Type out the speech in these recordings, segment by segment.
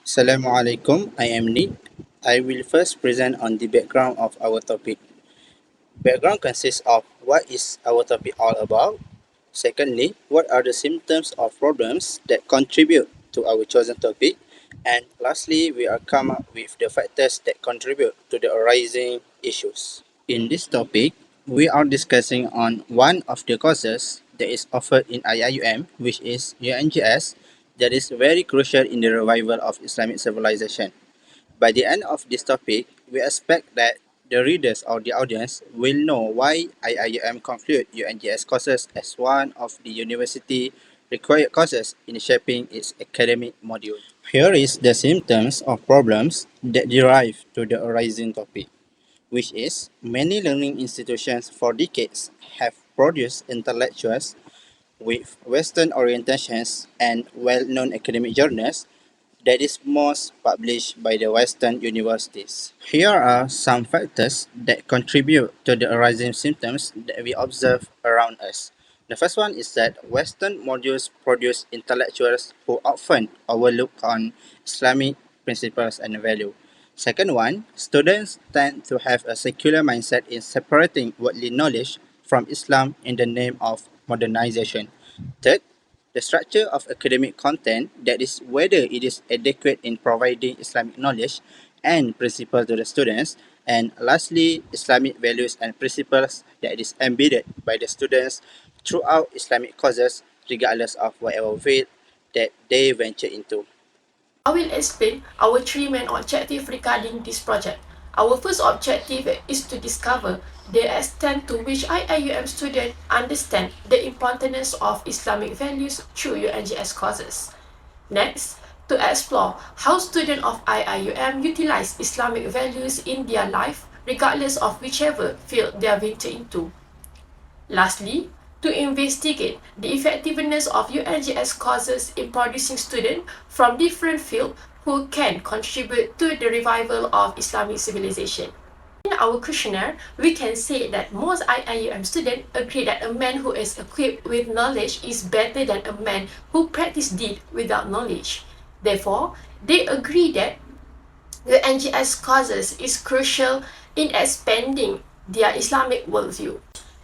Assalamualaikum, I am Nick. I will first present on the background of our topic. Background consists of what is our topic all about. Secondly, what are the symptoms or problems that contribute to our chosen topic. And lastly, we are come up with the factors that contribute to the arising issues. In this topic, we are discussing on one of the courses that is offered in IIUM, which is UNGS, that is very crucial in the revival of Islamic civilization. By the end of this topic, we expect that the readers or the audience will know why IIUM conclude UNGS courses as one of the university required courses in shaping its academic module. Here is the symptoms or problems that derive to the arising topic, which is many learning institutions for decades have produced intellectuals with Western orientations and well-known academic journals that is most published by the Western universities. Here are some factors that contribute to the arising symptoms that we observe around us. The first one is that Western modules produce intellectuals who often overlook on Islamic principles and value. Second one, students tend to have a secular mindset in separating worldly knowledge from Islam in the name of modernization. Third, the structure of academic content, that is whether it is adequate in providing Islamic knowledge and principles to the students. And lastly, Islamic values and principles that is embedded by the students throughout Islamic courses regardless of whatever field that they venture into. I will explain our three main objectives regarding this project. Our first objective is to discover the extent to which IIUM students understand the importance of Islamic values through UNGS courses. Next, to explore how students of IIUM utilize Islamic values in their life regardless of whichever field they venture into. Lastly, to investigate the effectiveness of UNGS courses in producing students from different fields who can contribute to the revival of Islamic civilization. In our questionnaire, we can say that most IIUM students agree that a man who is equipped with knowledge is better than a man who practices deed without knowledge. Therefore, they agree that UNGS courses is crucial in expanding their Islamic worldview.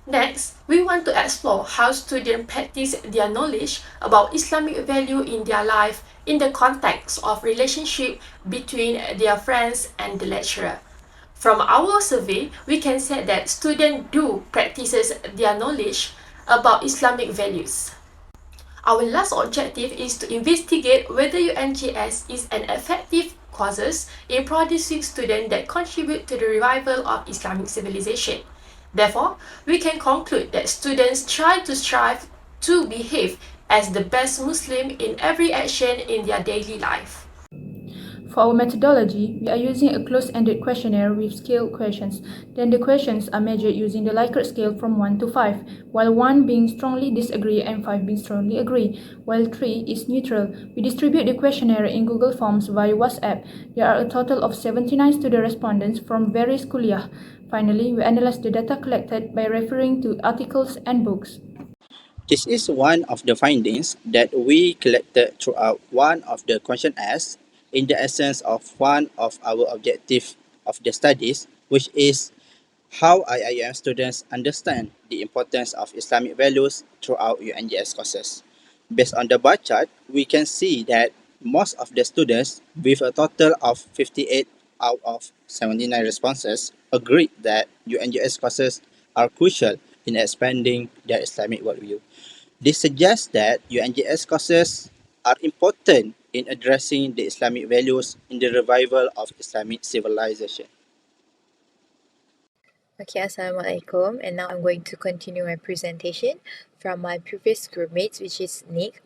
Next, we want to explore how students practice their knowledge about Islamic value in their life in the context of relationship between their friends and the lecturer. From our survey, we can say that students do practices their knowledge about Islamic values. Our last objective is to investigate whether UNGS is an effective courses in producing students that contribute to the revival of Islamic civilization. Therefore, we can conclude that students try to strive to behave as the best Muslim in every action in their daily life. For our methodology, we are using a closed-ended questionnaire with scale questions. Then the questions are measured using the Likert scale from 1 to 5, while 1 being strongly disagree and 5 being strongly agree, while 3 is neutral. We distribute the questionnaire in Google Forms via WhatsApp. There are a total of 79 student respondents from various kuliah. Finally, we analyze the data collected by referring to articles and books. This is one of the findings that we collected throughout one of the questionnaires in the essence of one of our objectives of the studies, which is how IIM students understand the importance of Islamic values throughout UNGS courses. Based on the bar chart, we can see that most of the students, with a total of 58 out of 79 responses, agreed that UNGS courses are crucial in expanding their Islamic worldview. This suggests that UNGS courses are important in addressing the Islamic values in the revival of Islamic civilization. Okay, Assalamualaikum, and now I'm going to continue my presentation from my previous groupmates, which is Nick.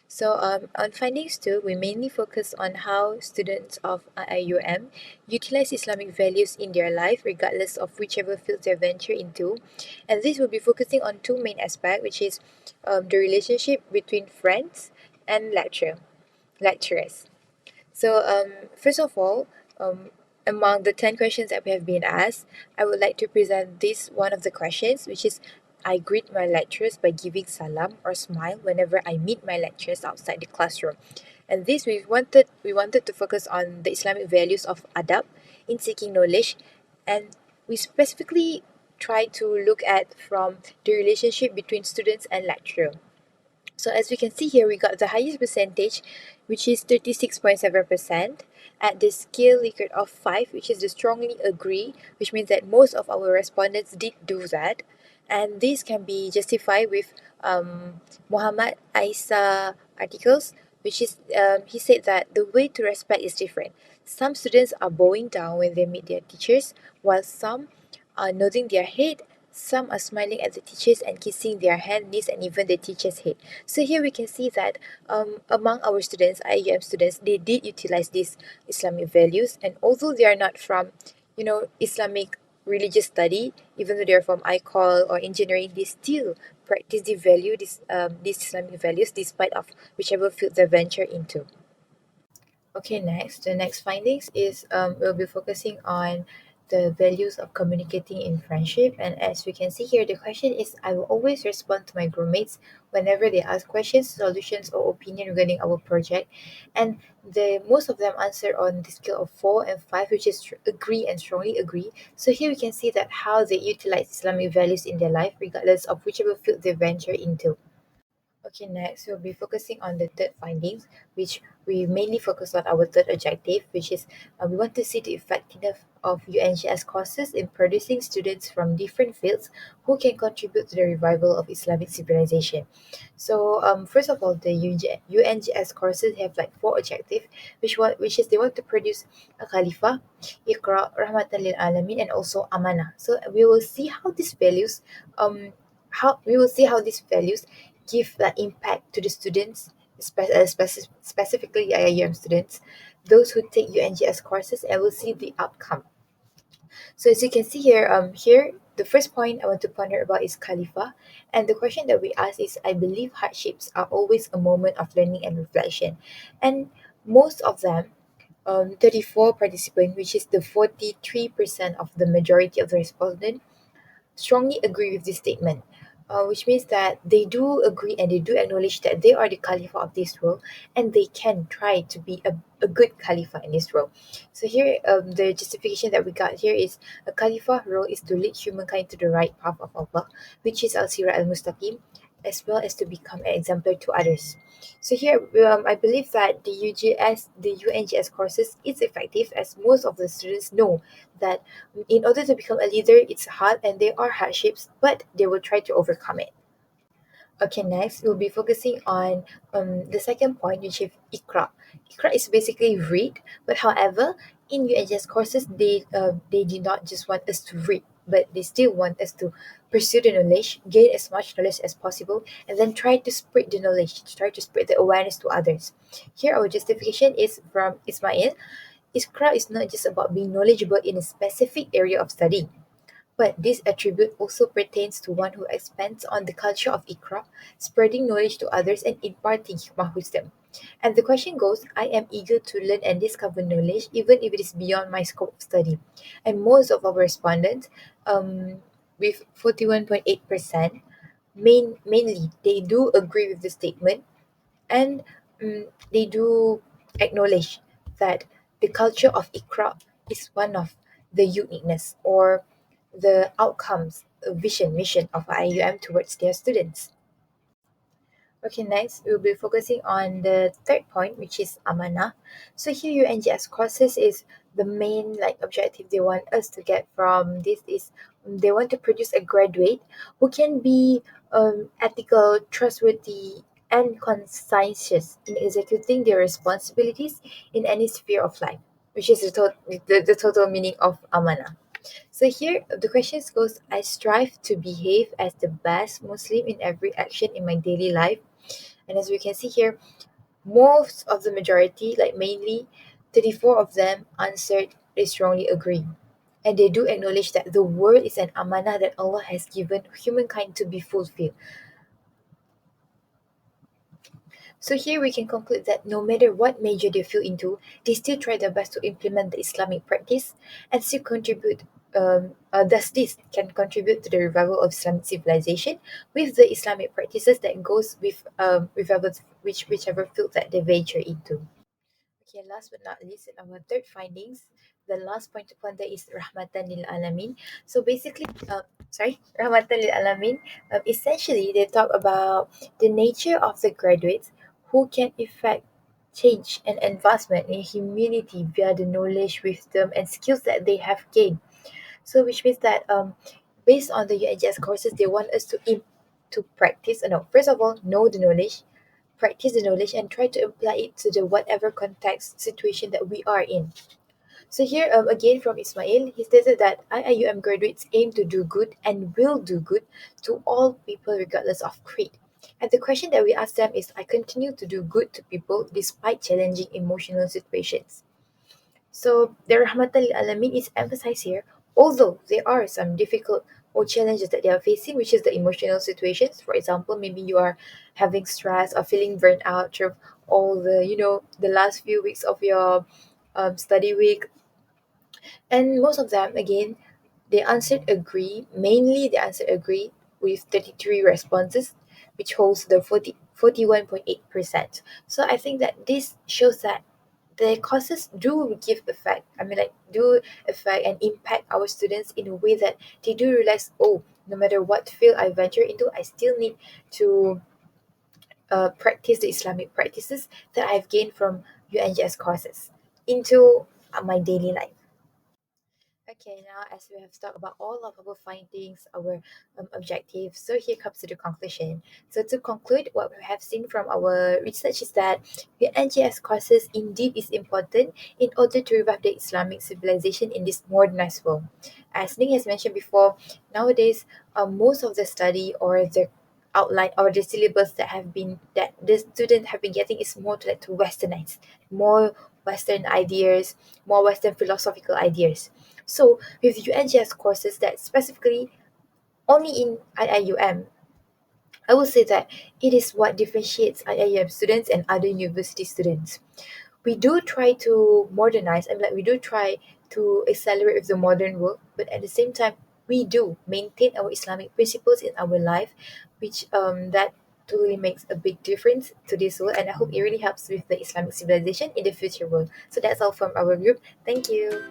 So on findings 2, we mainly focus on how students of IIUM utilize Islamic values in their life regardless of whichever field they venture into. And this will be focusing on two main aspects, which is the relationship between friends and lecturers. So first of all, among the 10 questions that we have been asked, I would like to present this one of the questions, which is I greet my lecturers by giving salam or smile whenever I meet my lecturers outside the classroom. And this we wanted to focus on the Islamic values of adab in seeking knowledge, and we specifically try to look at from the relationship between students and lecturer. So as we can see here, we got the highest percentage, which is 36.7%, at the scale Likert of 5, which is the strongly agree, which means that most of our respondents did do that. And this can be justified with Muhammad Isa articles, which is he said that the way to respect is different. Some students are bowing down when they meet their teachers, while some are nodding their head. Some are smiling at the teachers and kissing their hand, knees, and even the teacher's head. So here we can see that among our students, IIUM students, they did utilize these Islamic values, and although they are not from, Islamic religious study, even though they are from ICOL or engineering, they still practice the value these Islamic values despite of whichever field they venture into. Okay, next, the next findings is we'll be focusing on the values of communicating in friendship. And as we can see here, the question is I will always respond to my groupmates whenever they ask questions, solutions, or opinion regarding our project. And the most of them answer on the scale of 4 and 5, which is agree and strongly agree. So here we can see that how they utilize Islamic values in their life, regardless of whichever field they venture into. Okay, next we'll be focusing on the third findings, which we mainly focus on our third objective, which is we want to see the effectiveness of UNGS courses in producing students from different fields who can contribute to the revival of Islamic civilization. So, first of all, the UNGS courses have like four objectives, which is they want to produce a Khalifa, Iqra, Rahmatan lil Alamin, and also Amanah. So we will see how these values, give the impact to the students, specifically IIUM students, those who take UNGS courses, and will see the outcome. So as you can see here, the first point I want to ponder about is Khalifa, and the question that we ask is, I believe hardships are always a moment of learning and reflection, and most of them, 34 participants, which is the 43% of the majority of the respondents, strongly agree with this statement, which means that they do agree and they do acknowledge that they are the Khalifa of this role, and they can try to be a good Khalifa in this role. So here, the justification that we got here is a Khalifa role is to lead humankind to the right path of Allah, which is al-Sirah al-Mustaqim, as well as to become an exemplar to others. So here, I believe that the UNGS courses is effective, as most of the students know that in order to become a leader, it's hard and there are hardships, but they will try to overcome it. Okay, next we'll be focusing on the second point, which is Ikra. Ikra is basically read, but however, in UNGS courses, they did not just want us to read, but they still want us to pursue the knowledge, gain as much knowledge as possible, and then try to spread the knowledge, try to spread the awareness to others. Here, our justification is from Ismail. Iskra is not just about being knowledgeable in a specific area of study, but this attribute also pertains to one who expands on the culture of Ikra, spreading knowledge to others and imparting hikmah wisdom. And the question goes, I am eager to learn and discover knowledge even if it is beyond my scope of study. And most of our respondents, with 41.8%, mainly they do agree with the statement, and they do acknowledge that the culture of Ikra is one of the uniqueness or the outcomes, vision, mission of IUM towards their students. Okay, next we'll be focusing on the third point, which is Amanah. So here UNGS courses is the main like objective they want us to get from this is they want to produce a graduate who can be ethical, trustworthy, and conscientious in executing their responsibilities in any sphere of life, which is the total meaning of Amanah. So here the questions goes, I strive to behave as the best Muslim in every action in my daily life. And as we can see here, most of the majority, like mainly 34 of them answered they strongly agree. And they do acknowledge that the world is an amanah that Allah has given humankind to be fulfilled. So here we can conclude that no matter what major they feel into, they still try their best to implement the Islamic practice and still contribute thus this can contribute to the revival of Islamic civilization with the Islamic practices that goes with revival whichever field that they venture into. Okay, last but not least, in our third findings, the last point to ponder is Rahmatan lil Alamin. So basically, Rahmatan lil Alamin, essentially they talk about the nature of the graduates who can effect change and advancement in humanity via the knowledge, wisdom, and skills that they have gained. So which means that based on the UNGS courses, they want us to practice. No, first of all, know the knowledge, practice the knowledge, and try to apply it to the whatever context situation that we are in. So here again from Ismail, he stated that IIUM graduates aim to do good and will do good to all people regardless of creed. And the question that we ask them is, I continue to do good to people despite challenging emotional situations. So the Rahmatul Alamin is emphasized here, although there are some difficult or challenges that they are facing, which is the emotional situations. For example, maybe you are having stress or feeling burnt out through all the, the last few weeks of your study week. And most of them, again, they answered agree. Mainly, they answered agree with 33 responses, which holds the 41.8%. So I think that this shows that the courses do give effect. I mean, like, do affect and impact our students in a way that they do realize, oh, no matter what field I venture into, I still need to practice the Islamic practices that I've gained from UNGS courses into my daily life. Okay, now as we have talked about all of our findings, our objectives, so here comes to the conclusion. So to conclude, what we have seen from our research is that the NGS courses indeed is important in order to revive the Islamic civilization in this modernized world. As Ning has mentioned before, nowadays most of the study or the outline or the syllabus that the students have been getting is more to like to westernize, more Western ideas, more Western philosophical ideas. So, with UNGS courses that specifically only in IIUM, I will say that it is what differentiates IIUM students and other university students. We do try to modernize, I mean, like, we do try to accelerate with the modern world, but at the same time, we do maintain our Islamic principles in our life, which that totally makes a big difference to this world, and I hope it really helps with the Islamic civilization in the future world. So that's all from our group. Thank you.